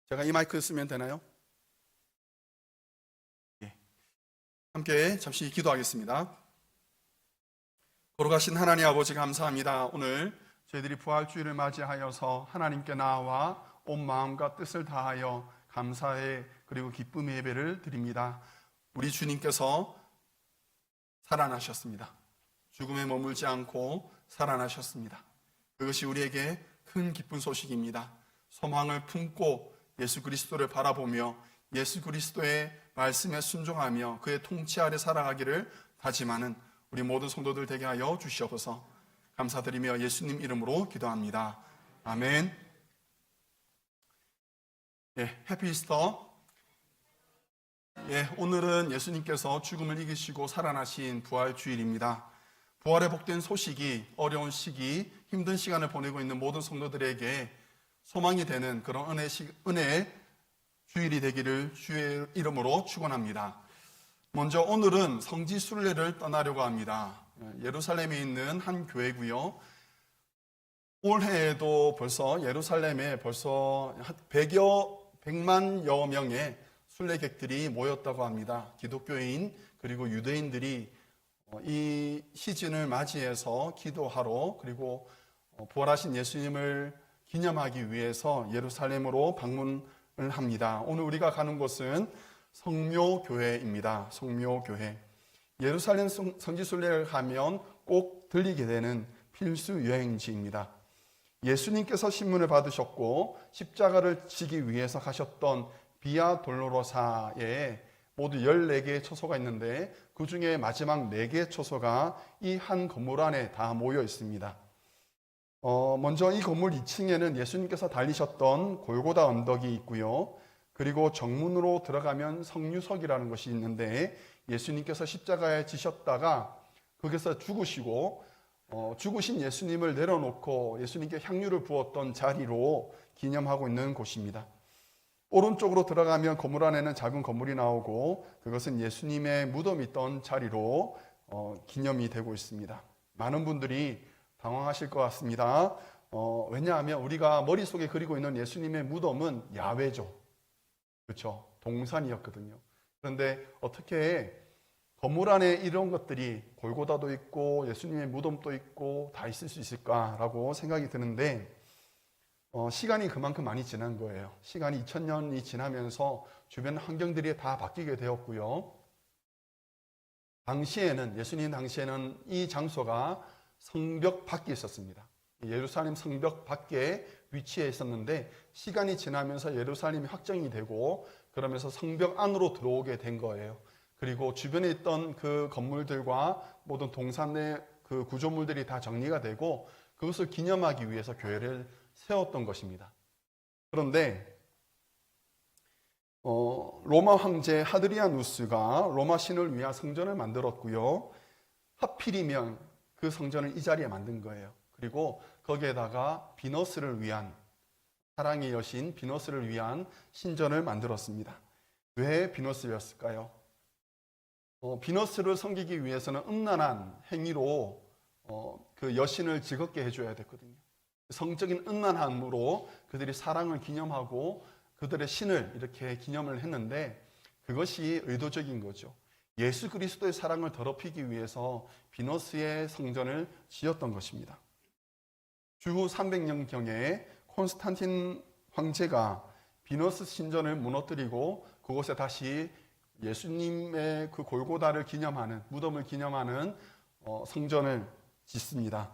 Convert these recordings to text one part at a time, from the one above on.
제가 이 마이크 쓰면 되나요? 예. 함께 잠시 기도하겠습니다. 거룩하신 하나님 아버지 감사합니다. 오늘 저희들이 부활주일을 맞이하여서 하나님께 나와 온 마음과 뜻을 다하여 감사의 그리고 기쁨의 예배를 드립니다. 우리 주님께서 살아나셨습니다. 죽음에 머물지 않고 살아나셨습니다. 그것이 우리에게 큰 기쁜 소식입니다. 소망을 품고 예수 그리스도를 바라보며 예수 그리스도의 말씀에 순종하며 그의 통치 아래 살아가기를 다짐하는 우리 모든 성도들 되게 하여 주시옵소서. 감사드리며 예수님 이름으로 기도합니다. 아멘. 예, 해피 이스터. 예, 오늘은 예수님께서 죽음을 이기시고 살아나신 부활 주일입니다. 부활의 복된 소식이 어려운 시기, 힘든 시간을 보내고 있는 모든 성도들에게 소망이 되는 그런 은혜의 주일이 되기를 주의 이름으로 축원합니다. 먼저 오늘은 성지 순례를 떠나려고 합니다. 예루살렘에 있는 한 교회고요. 올해에도 벌써 예루살렘에 벌써 100만여 명의 순례객들이 모였다고 합니다. 기독교인 그리고 유대인들이 이 시즌을 맞이해서 기도하러 그리고 부활하신 예수님을 기념하기 위해서 예루살렘으로 방문을 합니다. 오늘 우리가 가는 곳은 성묘교회입니다. 성묘교회. 예루살렘 성지순례를 가면 꼭 들리게 되는 필수 여행지입니다. 예수님께서 신문을 받으셨고 십자가를 지기 위해서 가셨던 비아 돌로로사에 모두 14개의 초소가 있는데 그 중에 마지막 4개의 초소가 이 한 건물 안에 다 모여 있습니다. 먼저 이 건물 2층에는 예수님께서 달리셨던 골고다 언덕이 있고요. 그리고 정문으로 들어가면 성유석이라는 것이 있는데 예수님께서 십자가에 지셨다가 거기서 죽으시고 죽으신 예수님을 내려놓고 예수님께 향유를 부었던 자리로 기념하고 있는 곳입니다. 오른쪽으로 들어가면 건물 안에는 작은 건물이 나오고 그것은 예수님의 무덤이 있던 자리로 기념이 되고 있습니다. 많은 분들이 당황하실 것 같습니다. 왜냐하면 우리가 머릿속에 그리고 있는 예수님의 무덤은 야외죠. 그렇죠. 동산이었거든요. 그런데 어떻게 건물 안에 이런 것들이 골고다도 있고 예수님의 무덤도 있고 다 있을 수 있을까라고 생각이 드는데 시간이 그만큼 많이 지난 거예요. 시간이 2000년이 지나면서 주변 환경들이 다 바뀌게 되었고요. 예수님 당시에는 이 장소가 성벽 밖에 있었습니다. 예루살렘 성벽 밖에 위치해 있었는데 시간이 지나면서 예루살렘이 확정이 되고 그러면서 성벽 안으로 들어오게 된 거예요. 그리고 주변에 있던 그 건물들과 모든 동산의 그 구조물들이 다 정리가 되고 그것을 기념하기 위해서 교회를 세웠던 것입니다. 그런데 로마 황제 하드리아누스가 로마 신을 위한 성전을 만들었고요. 하필이면 그 성전을 이 자리에 만든 거예요. 그리고 거기에다가 비너스를 위한 사랑의 여신 비너스를 위한 신전을 만들었습니다. 왜 비너스였을까요? 비너스를 섬기기 위해서는 음란한 행위로 그 여신을 즐겁게 해줘야 됐거든요. 성적인 음란함으로 그들이 사랑을 기념하고 그들의 신을 이렇게 기념을 했는데 그것이 의도적인 거죠. 예수 그리스도의 사랑을 더럽히기 위해서 비너스의 성전을 지었던 것입니다. 주후 300년경에 콘스탄틴 황제가 비너스 신전을 무너뜨리고 그곳에 다시 예수님의 그 골고다를 기념하는 무덤을 기념하는 성전을 짓습니다.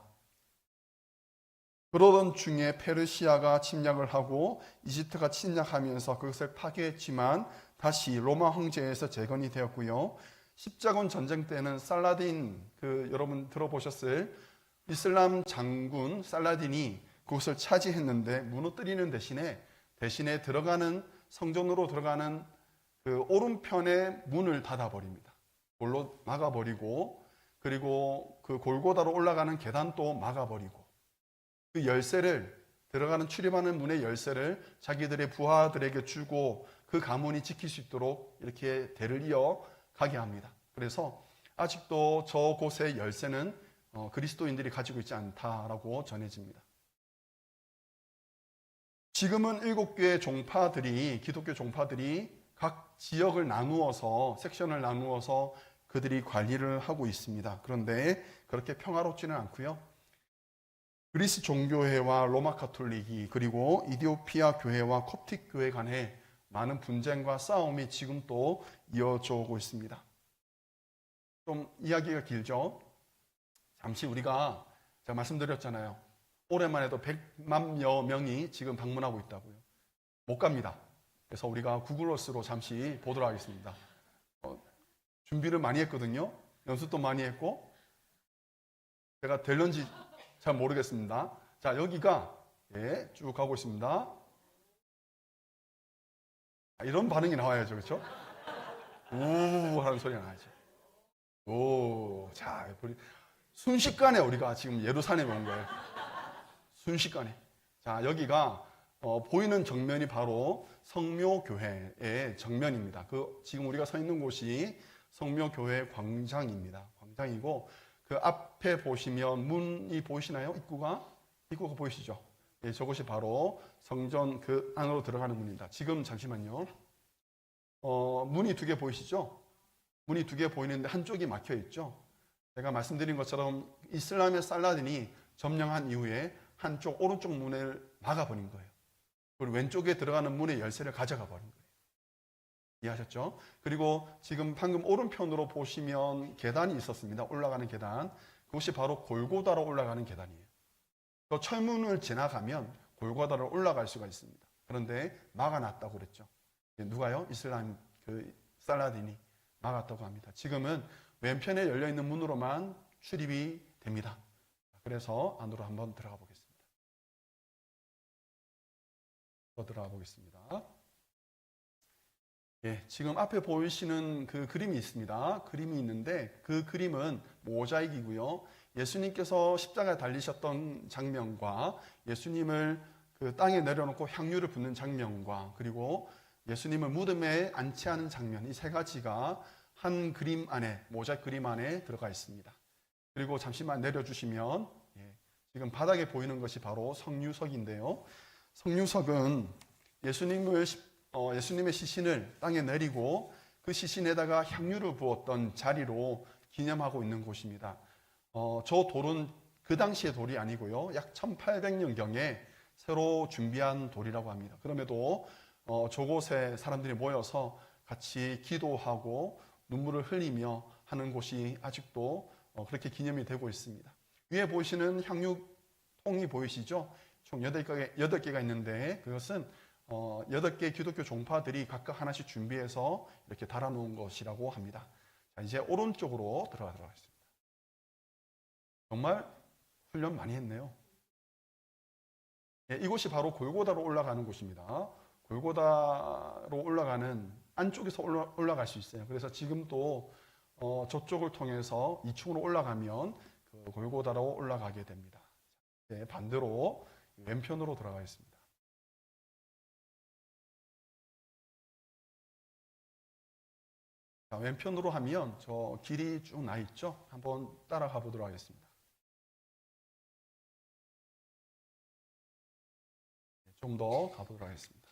그러던 중에 페르시아가 침략을 하고 이집트가 침략하면서 그것을 파괴했지만 다시 로마 황제에서 재건이 되었고요. 십자군 전쟁 때는 살라딘 여러분 들어보셨을 이슬람 장군 살라딘이 그것을 차지했는데 무너뜨리는 대신에 들어가는 성전으로 들어가는 그 오른편의 문을 닫아버립니다. 돌로 막아버리고 그리고 그 골고다로 올라가는 계단도 막아버리고 그 열쇠를 들어가는 출입하는 문의 열쇠를 자기들의 부하들에게 주고 그 가문이 지킬 수 있도록 이렇게 대를 이어 가게 합니다. 그래서 아직도 저곳의 열쇠는 그리스도인들이 가지고 있지 않다라고 전해집니다. 지금은 7교회 종파들이, 기독교 종파들이 각 지역을 나누어서, 섹션을 나누어서 그들이 관리를 하고 있습니다. 그런데 그렇게 평화롭지는 않고요. 그리스 종교회와 로마 가톨릭이, 그리고 이디오피아 교회와 콥틱 교회 간에 많은 분쟁과 싸움이 지금 또 이어져 오고 있습니다. 좀 이야기가 길죠? 잠시 우리가, 제가 말씀드렸잖아요. 올해만 해도 100만여 명이 지금 방문하고 있다고요. 못 갑니다. 그래서 우리가 구글어스로 잠시 보도록 하겠습니다. 준비를 많이 했거든요. 연습도 많이 했고, 제가 될런지 잘 모르겠습니다. 자, 여기가, 예, 쭉 가고 있습니다. 이런 반응이 나와야죠. 그렇죠? 오 하는 소리가 나야죠. 오, 자, 순식간에 우리가 지금 예루살렘에 온 거예요. 순식간에. 자, 여기가 보이는 정면이 바로 성묘교회의 정면입니다. 지금 우리가 서 있는 곳이 성묘교회 광장입니다. 광장이고, 그 앞에 보시면 문이 보이시나요? 입구가 보이시죠? 예, 저것이 바로 성전 그 안으로 들어가는 문입니다. 지금 잠시만요. 문이 2개 보이시죠? 문이 2개 보이는데 한쪽이 막혀 있죠? 제가 말씀드린 것처럼 이슬람의 살라딘이 점령한 이후에 한쪽 오른쪽 문을 막아버린 거예요. 그리고 왼쪽에 들어가는 문의 열쇠를 가져가 버린 거예요. 이해하셨죠? 그리고 지금 방금 오른편으로 보시면 계단이 있었습니다. 올라가는 계단. 그것이 바로 골고다로 올라가는 계단이에요. 또 철문을 지나가면 골고다로 올라갈 수가 있습니다. 그런데 막아놨다고 그랬죠. 누가요? 이슬람 살라딘이 막았다고 합니다. 지금은 왼편에 열려있는 문으로만 출입이 됩니다. 그래서 안으로 한번 들어가 보겠습니다. 들어가 보겠습니다. 예, 지금 앞에 보이시는 그 그림이 있습니다. 그림이 있는데 그 그림은 모자이크이고요. 예수님께서 십자가에 달리셨던 장면과 예수님을 그 땅에 내려놓고 향유를 붓는 장면과 그리고 예수님을 무덤에 안치하는 장면, 이 3가지가 한 그림 안에, 모자이크 그림 안에 들어가 있습니다. 그리고 잠시만 내려주시면, 지금 바닥에 보이는 것이 바로 성유석인데요. 성유석은 예수님의 시신을 땅에 내리고 그 시신에다가 향유를 부었던 자리로 기념하고 있는 곳입니다. 저 돌은 그 당시의 돌이 아니고요. 약 1800년경에 새로 준비한 돌이라고 합니다. 그럼에도 저곳에 사람들이 모여서 같이 기도하고 눈물을 흘리며 하는 곳이 아직도 그렇게 기념이 되고 있습니다. 위에 보이시는 향유통이 보이시죠? 총 8개가 있는데 그것은 8개 기독교 종파들이 각각 하나씩 준비해서 이렇게 달아놓은 것이라고 합니다. 자, 이제 오른쪽으로 들어가겠습니다. 정말 훈련 많이 했네요. 예, 이곳이 바로 골고다로 올라가는 곳입니다. 골고다로 올라가는 안쪽에서 올라갈 수 있어요. 그래서 지금도 저쪽을 통해서 2층으로 올라가면 그 골고다로 올라가게 됩니다. 네, 반대로 왼편으로 들어가겠습니다. 자, 왼편으로 하면 저 길이 쭉 나 있죠? 한번 따라가 보도록 하겠습니다. 좀 더 가보도록 하겠습니다.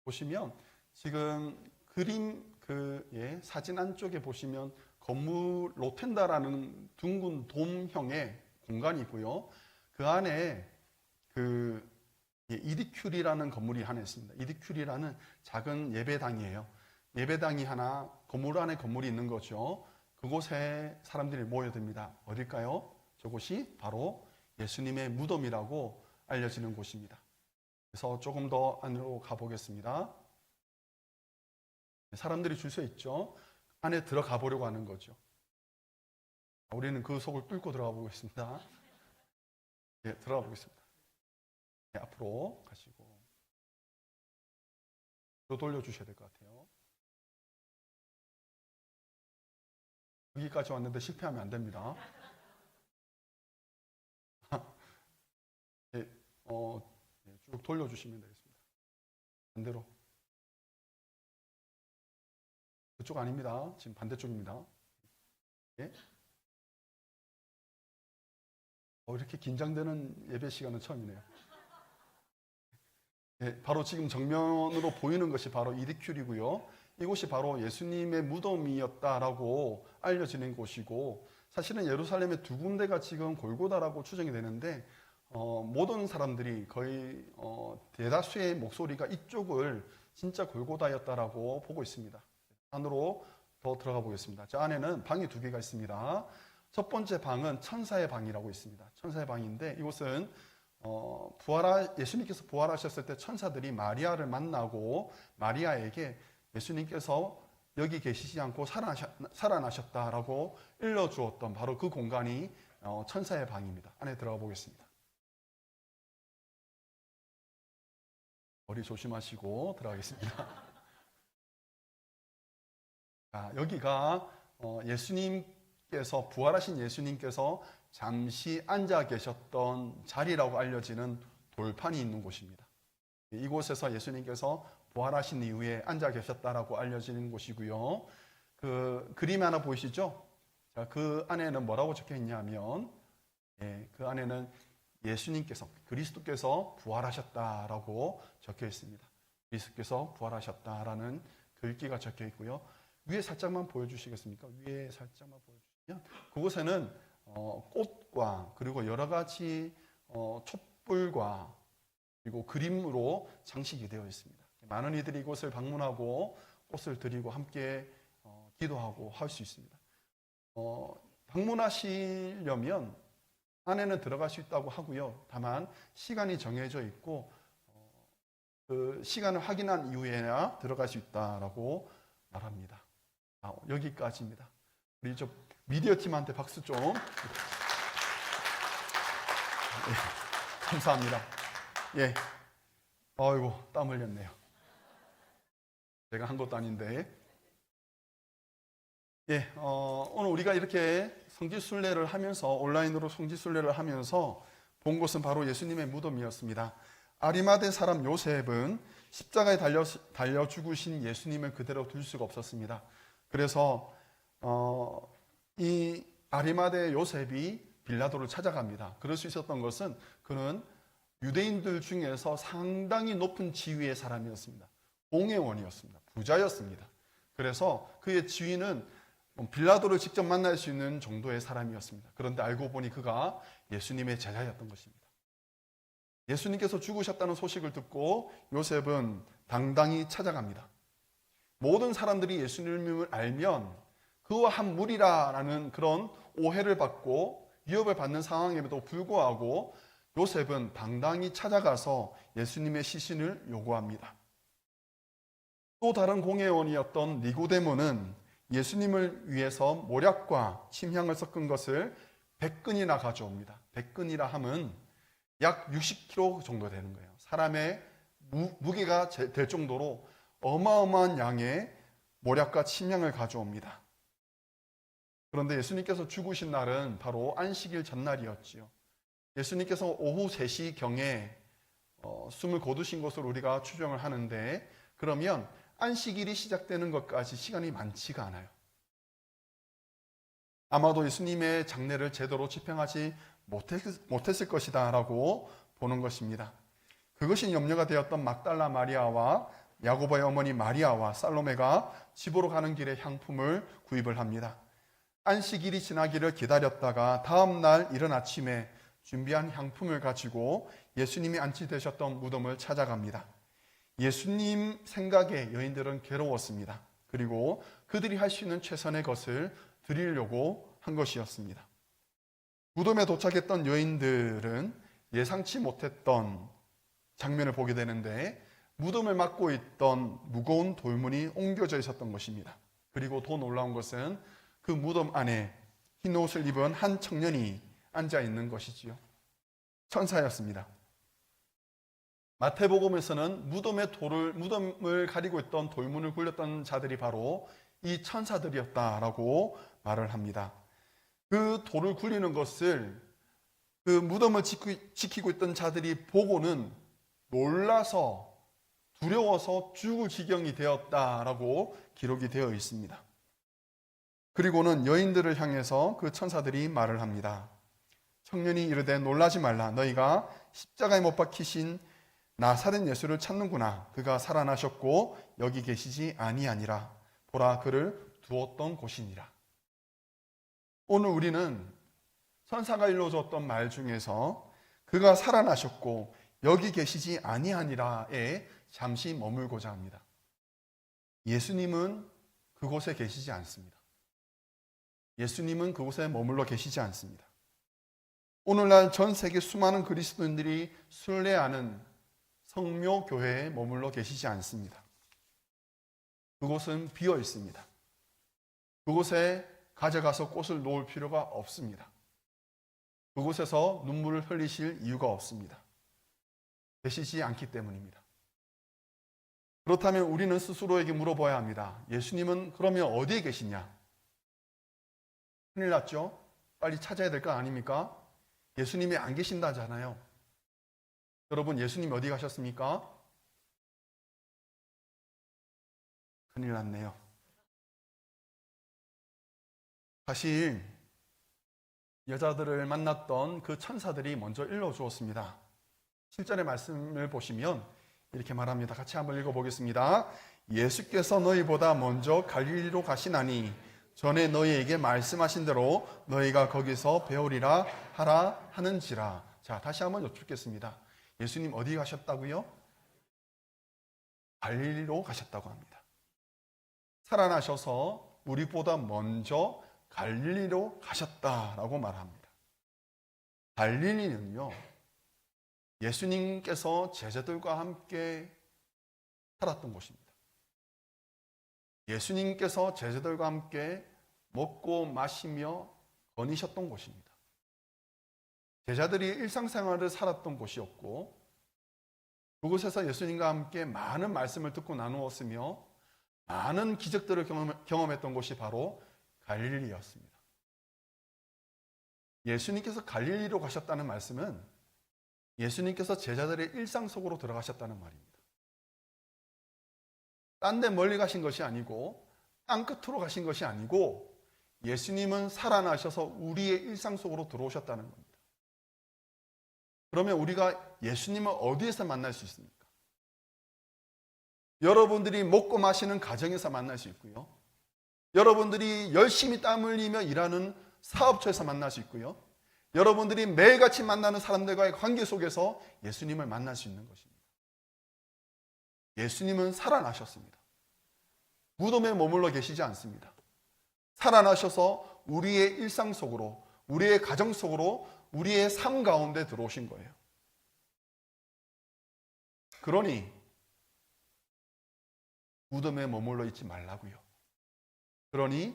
보시면 지금 그림 사진 안쪽에 보시면 건물 로텐다라는 둥근 돔형의 공간이 있고요. 그 안에 이디큐리라는 건물이 하나 있습니다. 이디큐리라는 작은 예배당이에요. 예배당이 하나 건물 안에 건물이 있는 거죠. 그곳에 사람들이 모여듭니다. 어딜까요? 저곳이 바로 예수님의 무덤이라고 알려지는 곳입니다. 그래서 조금 더 안으로 가보겠습니다. 사람들이 줄 서 있죠. 안에 들어가 보려고 하는 거죠. 우리는 그 속을 뚫고 들어가 보겠습니다. 네, 들어가 보겠습니다. 네, 앞으로 가시고 또 돌려주셔야 될 것 같아요. 여기까지 왔는데 실패하면 안 됩니다. 네, 쭉 돌려주시면 되겠습니다. 반대로. 그쪽 아닙니다. 지금 반대쪽입니다. 예? 이렇게 긴장되는 예배 시간은 처음이네요. 바로 지금 정면으로 보이는 것이 바로 이디큐리고요. 이곳이 바로 예수님의 무덤이었다라고 알려지는 곳이고, 사실은 예루살렘에 두 군데가 지금 골고다라고 추정이 되는데, 모든 사람들이 거의 대다수의 목소리가 이쪽을 진짜 골고다였다라고 보고 있습니다. 안으로 더 들어가 보겠습니다. 저 안에는 방이 두 개가 있습니다. 첫 번째 방은 천사의 방이라고 있습니다. 천사의 방인데, 이곳은 예수님께서 부활하셨을 때 천사들이 마리아를 만나고 마리아에게 예수님께서 여기 계시지 않고 살아나셨다라고 일러주었던 바로 그 공간이 천사의 방입니다. 안에 들어가 보겠습니다. 머리 조심하시고 들어가겠습니다. 자, 여기가 부활하신 예수님께서 잠시 앉아 계셨던 자리라고 알려지는 돌판이 있는 곳입니다. 이곳에서 예수님께서 부활하신 이후에 앉아 계셨다라고 알려지는 곳이고요. 그 그림 하나 보이시죠? 자, 그 안에는 뭐라고 적혀 있냐면, 그 안에는 예수님께서, 그리스도께서 부활하셨다라고 적혀 있습니다. 그리스도께서 부활하셨다라는 글귀가 적혀 있고요. 위에 살짝만 보여주시겠습니까? 위에 살짝만 보여주시면, 그곳에는 꽃과 그리고 여러 가지 촛불과 그리고 그림으로 장식이 되어 있습니다. 많은 이들이 이곳을 방문하고 꽃을 드리고 함께 기도하고 할 수 있습니다. 방문하시려면 안에는 들어갈 수 있다고 하고요. 다만 시간이 정해져 있고 그 시간을 확인한 이후에야 들어갈 수 있다라고 말합니다. 여기까지입니다. 우리 저 미디어 팀한테 박수 좀. 네, 감사합니다. 예, 아이고 땀 흘렸네요. 제가 한 것도 아닌데. 예, 오늘 우리가 이렇게 성지순례를 하면서, 온라인으로 성지순례를 하면서 본 곳은 바로 예수님의 무덤이었습니다. 아리마대 사람 요셉은 십자가에 달려 죽으신 예수님을 그대로 둘 수가 없었습니다. 그래서 이 아리마대 요셉이 빌라도를 찾아갑니다. 그럴 수 있었던 것은 그는 유대인들 중에서 상당히 높은 지위의 사람이었습니다. 공회원이었습니다. 부자였습니다. 그래서 그의 지위는 빌라도를 직접 만날 수 있는 정도의 사람이었습니다. 그런데 알고 보니 그가 예수님의 제자였던 것입니다. 예수님께서 죽으셨다는 소식을 듣고 요셉은 당당히 찾아갑니다. 모든 사람들이 예수님을 알면 그와 한 무리라라는 그런 오해를 받고 위협을 받는 상황임에도 불구하고 요셉은 당당히 찾아가서 예수님의 시신을 요구합니다. 또 다른 공회원이었던 니고데모는 예수님을 위해서 모략과 침향을 섞은 것을 100근이나 가져옵니다. 100근이라 함은 약 60kg 정도 되는 거예요. 사람의 무게가 될 정도로 어마어마한 양의 모략과 침향을 가져옵니다. 그런데 예수님께서 죽으신 날은 바로 안식일 전날이었지요. 예수님께서 오후 3시경에 숨을 거두신 것으로 우리가 추정을 하는데, 그러면 안식일이 시작되는 것까지 시간이 많지가 않아요. 아마도 예수님의 장례를 제대로 집행하지 못했을 것이다 라고 보는 것입니다. 그것이 염려가 되었던 막달라 마리아와 야고보의 어머니 마리아와 살로메가 집으로 가는 길에 향품을 구입을 합니다. 안식일이 지나기를 기다렸다가 다음 날 이른 아침에 준비한 향품을 가지고 예수님이 안치되셨던 무덤을 찾아갑니다. 예수님 생각에 여인들은 괴로웠습니다. 그리고 그들이 할 수 있는 최선의 것을 드리려고 한 것이었습니다. 무덤에 도착했던 여인들은 예상치 못했던 장면을 보게 되는데, 무덤을 막고 있던 무거운 돌문이 옮겨져 있었던 것입니다. 그리고 더 놀라운 것은 그 무덤 안에 흰 옷을 입은 한 청년이 앉아 있는 것이지요. 천사였습니다. 마태복음에서는 무덤을 가리고 있던 돌문을 굴렸던 자들이 바로 이 천사들이었다라고 말을 합니다. 그 돌을 굴리는 것을 그 무덤을 지키고 있던 자들이 보고는 놀라서 두려워서 죽을 지경이 되었다라고 기록이 되어 있습니다. 그리고는 여인들을 향해서 그 천사들이 말을 합니다. 청년이 이르되 놀라지 말라. 너희가 십자가에 못 박히신 나사렛 예수를 찾는구나. 그가 살아나셨고 여기 계시지 아니하니라. 보라, 그를 두었던 곳이니라. 오늘 우리는 천사가 일러줬던 말 중에서 그가 살아나셨고 여기 계시지 아니하니라에 잠시 머물고자 합니다. 예수님은 그곳에 계시지 않습니다. 예수님은 그곳에 머물러 계시지 않습니다. 오늘날 전 세계 수많은 그리스도인들이 순례하는 성묘교회에 머물러 계시지 않습니다. 그곳은 비어 있습니다. 그곳에 가져가서 꽃을 놓을 필요가 없습니다. 그곳에서 눈물을 흘리실 이유가 없습니다. 계시지 않기 때문입니다. 그렇다면 우리는 스스로에게 물어봐야 합니다. 예수님은 그러면 어디에 계시냐? 큰일 났죠? 빨리 찾아야 될 거 아닙니까? 예수님이 안 계신다잖아요. 여러분, 예수님 어디 가셨습니까? 큰일 났네요. 사실 여자들을 만났던 그 천사들이 먼저 일러주었습니다. 7절의 말씀을 보시면 이렇게 말합니다. 같이 한번 읽어보겠습니다. 예수께서 너희보다 먼저 갈릴리로 가시나니 전에 너희에게 말씀하신 대로 너희가 거기서 배우리라 하라 하는지라. 자, 다시 한번 여쭙겠습니다. 예수님 어디 가셨다고요? 갈릴리로 가셨다고 합니다. 살아나셔서 우리보다 먼저 갈릴리로 가셨다라고 말합니다. 갈릴리는요, 예수님께서 제자들과 함께 살았던 곳입니다. 예수님께서 제자들과 함께 먹고 마시며 거니셨던 곳입니다. 제자들이 일상생활을 살았던 곳이었고, 그곳에서 예수님과 함께 많은 말씀을 듣고 나누었으며 많은 기적들을 경험했던 곳이 바로 갈릴리였습니다. 예수님께서 갈릴리로 가셨다는 말씀은 예수님께서 제자들의 일상 속으로 들어가셨다는 말입니다. 딴 데 멀리 가신 것이 아니고 땅 끝으로 가신 것이 아니고 예수님은 살아나셔서 우리의 일상 속으로 들어오셨다는 겁니다. 그러면 우리가 예수님을 어디에서 만날 수 있습니까? 여러분들이 먹고 마시는 가정에서 만날 수 있고요. 여러분들이 열심히 땀 흘리며 일하는 사업처에서 만날 수 있고요. 여러분들이 매일같이 만나는 사람들과의 관계 속에서 예수님을 만날 수 있는 것입니다. 예수님은 살아나셨습니다. 무덤에 머물러 계시지 않습니다. 살아나셔서 우리의 일상 속으로, 우리의 가정 속으로, 우리의 삶 가운데 들어오신 거예요. 그러니 무덤에 머물러 있지 말라고요. 그러니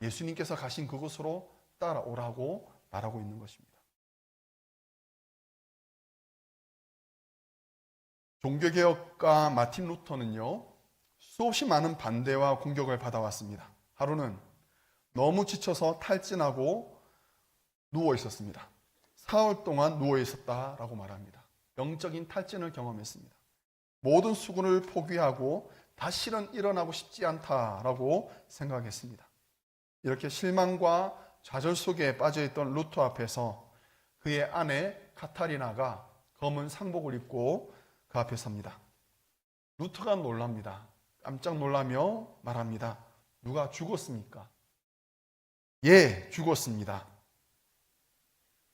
예수님께서 가신 그곳으로 따라오라고 말하고 있는 것입니다. 종교개혁가 마틴 루터는요, 수없이 많은 반대와 공격을 받아왔습니다. 하루는 너무 지쳐서 탈진하고 누워 있었습니다. 사흘 동안 누워 있었다라고 말합니다. 영적인 탈진을 경험했습니다. 모든 수고를 포기하고 다시는 일어나고 싶지 않다라고 생각했습니다. 이렇게 실망과 좌절 속에 빠져있던 루터 앞에서 그의 아내 카타리나가 검은 상복을 입고 그 앞에 섭니다. 루터가 놀랍니다. 깜짝 놀라며 말합니다. 누가 죽었습니까? 예, 죽었습니다.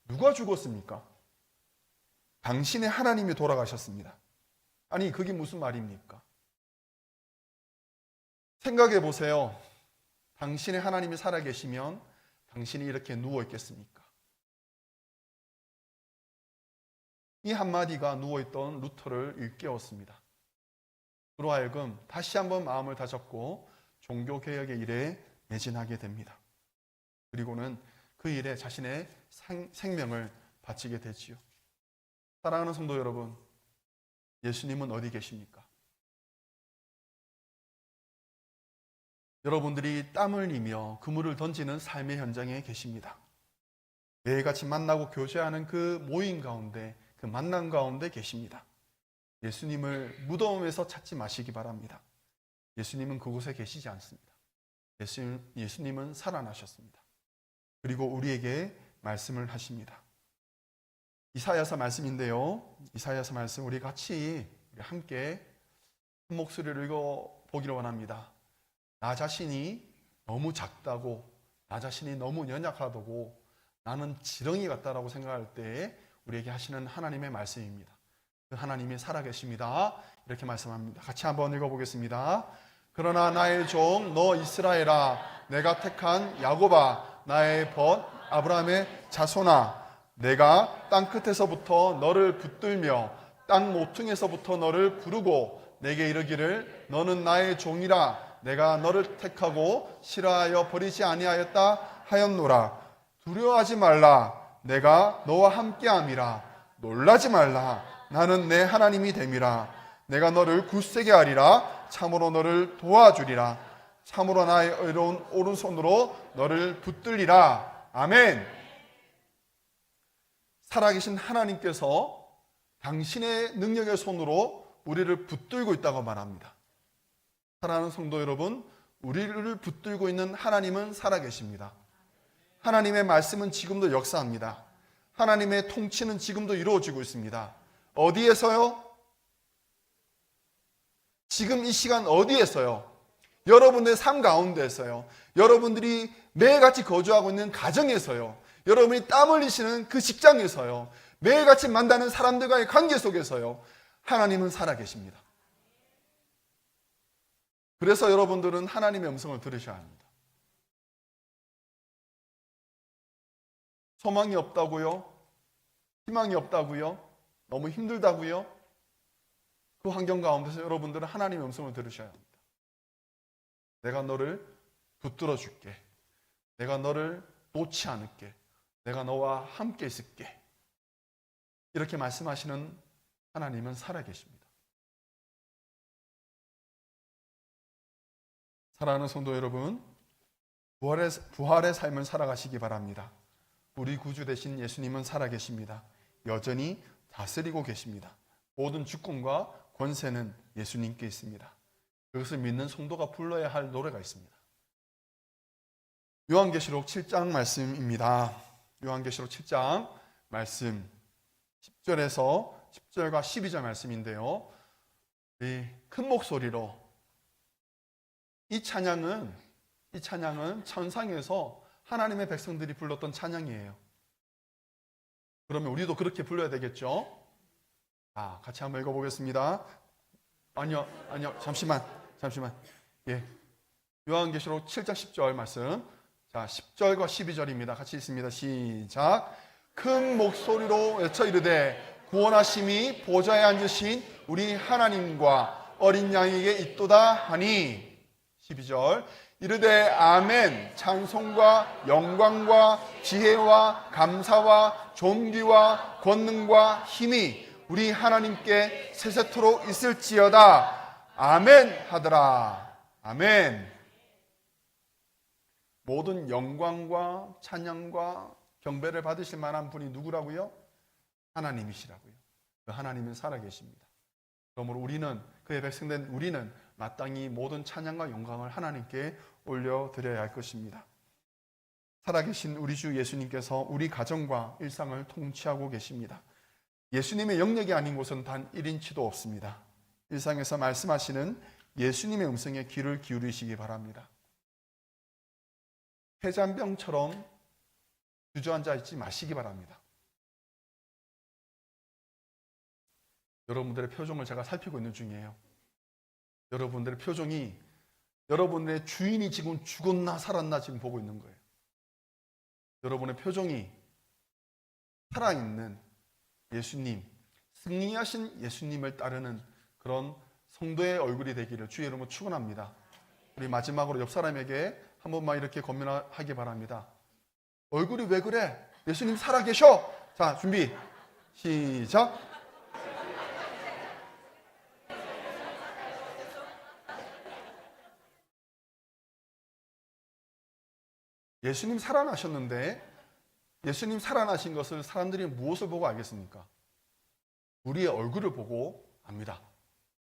누가 죽었습니까? 당신의 하나님이 돌아가셨습니다. 아니, 그게 무슨 말입니까? 생각해 보세요. 당신의 하나님이 살아계시면 당신이 이렇게 누워 있겠습니까? 이 한마디가 누워있던 루터를 일깨웠습니다. 그로 하여금 다시 한번 마음을 다잡고 종교개혁의 일에 매진하게 됩니다. 그리고는 그 일에 자신의 생명을 바치게 되지요. 사랑하는 성도 여러분, 예수님은 어디 계십니까? 여러분들이 땀을 흘리며 그물을 던지는 삶의 현장에 계십니다. 매일같이 만나고 교제하는 그 모임 가운데, 그 만남 가운데 계십니다. 예수님을 무덤에서 찾지 마시기 바랍니다. 예수님은 그곳에 계시지 않습니다. 예수님은 살아나셨습니다. 그리고 우리에게 말씀을 하십니다. 이사야서 말씀인데요. 이사야서 말씀 우리 함께 큰 목소리를 읽어보기를 원합니다. 나 자신이 너무 작다고, 나 자신이 너무 연약하다고, 나는 지렁이 같다라고 생각할 때에 우리에게 하시는 하나님의 말씀입니다. 그 하나님이 살아계십니다. 이렇게 말씀합니다. 같이 한번 읽어보겠습니다. 그러나 나의 종 너 이스라엘아, 내가 택한 야곱아, 나의 벗 아브라함의 자손아, 내가 땅 끝에서부터 너를 붙들며 땅 모퉁에서부터 너를 부르고 내게 이르기를 너는 나의 종이라, 내가 너를 택하고 싫어하여 버리지 아니하였다 하였노라. 두려워하지 말라, 내가 너와 함께함이라. 놀라지 말라, 나는 내 하나님이 됨이라. 내가 너를 굳세게 하리라. 참으로 너를 도와주리라. 참으로 나의 의로운 오른손으로 너를 붙들리라. 아멘. 살아계신 하나님께서 당신의 능력의 손으로 우리를 붙들고 있다고 말합니다. 사랑하는 성도 여러분, 우리를 붙들고 있는 하나님은 살아계십니다. 하나님의 말씀은 지금도 역사합니다. 하나님의 통치는 지금도 이루어지고 있습니다. 어디에서요? 지금 이 시간 어디에서요? 여러분의 삶 가운데에서요. 여러분들이 매일같이 거주하고 있는 가정에서요. 여러분이 땀 흘리시는 그 직장에서요. 매일같이 만나는 사람들과의 관계 속에서요. 하나님은 살아계십니다. 그래서 여러분들은 하나님의 음성을 들으셔야 합니다. 소망이 없다고요? 희망이 없다고요? 너무 힘들다고요? 그 환경 가운데서 여러분들은 하나님의 음성을 들으셔야 합니다. 내가 너를 붙들어 줄게. 내가 너를 놓지 않을게. 내가 너와 함께 있을게. 이렇게 말씀하시는 하나님은 살아계십니다. 사랑하는 성도 여러분, 부활의 삶을 살아가시기 바랍니다. 우리 구주 되신 예수님은 살아계십니다. 여전히 다스리고 계십니다. 모든 주권과 권세는 예수님께 있습니다. 그것을 믿는 성도가 불러야 할 노래가 있습니다. 요한계시록 7장 말씀입니다. 요한계시록 7장 말씀 10절과 12절 말씀인데요. 큰 목소리로 이 찬양은 천상에서 하나님의 백성들이 불렀던 찬양이에요. 그러면 우리도 그렇게 불러야 되겠죠? 같이 한번 읽어보겠습니다. 아니요, 잠시만. 예. 요한계시록 7장 10절 말씀. 자, 10절과 12절입니다. 같이 읽습니다. 시작. 큰 목소리로 외쳐 이르되 구원하심이 보좌에 앉으신 우리 하나님과 어린 양에게 있도다 하니. 12절. 이르되 아멘. 찬송과 영광과 지혜와 감사와 존귀와 권능과 힘이 우리 하나님께 세세토록 있을지어다. 아멘 하더라. 아멘. 모든 영광과 찬양과 경배를 받으실 만한 분이 누구라고요? 하나님이시라고요. 그 하나님은 살아계십니다. 그러므로 우리는, 그의 백성된 우리는 마땅히 모든 찬양과 영광을 하나님께 올려드려야 할 것입니다. 살아계신 우리 주 예수님께서 우리 가정과 일상을 통치하고 계십니다. 예수님의 영역이 아닌 곳은 단 1인치도 없습니다. 일상에서 말씀하시는 예수님의 음성에 귀를 기울이시기 바랍니다. 폐잔병처럼 주저앉아 있지 마시기 바랍니다. 여러분들의 표정을 제가 살피고 있는 중이에요. 여러분들의 표정이 여러분의 주인이 지금 죽었나 살았나 지금 보고 있는 거예요. 여러분의 표정이 살아있는 예수님, 승리하신 예수님을 따르는 그런 성도의 얼굴이 되기를 주의 이름으로 축원합니다. 우리 마지막으로 옆 사람에게 한 번만 이렇게 권면하기 바랍니다. 얼굴이 왜 그래? 예수님 살아계셔. 자, 준비 시작. 예수님 살아나셨는데 예수님 살아나신 것을 사람들이 무엇을 보고 알겠습니까? 우리의 얼굴을 보고 압니다.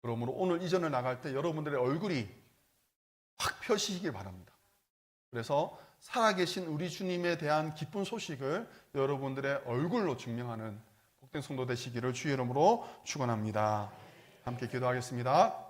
그러므로 오늘 이전을 나갈 때 여러분들의 얼굴이 확 펴시길 바랍니다. 그래서 살아계신 우리 주님에 대한 기쁜 소식을 여러분들의 얼굴로 증명하는 복된 성도 되시기를 주의 이름으로 축원합니다. 함께 기도하겠습니다.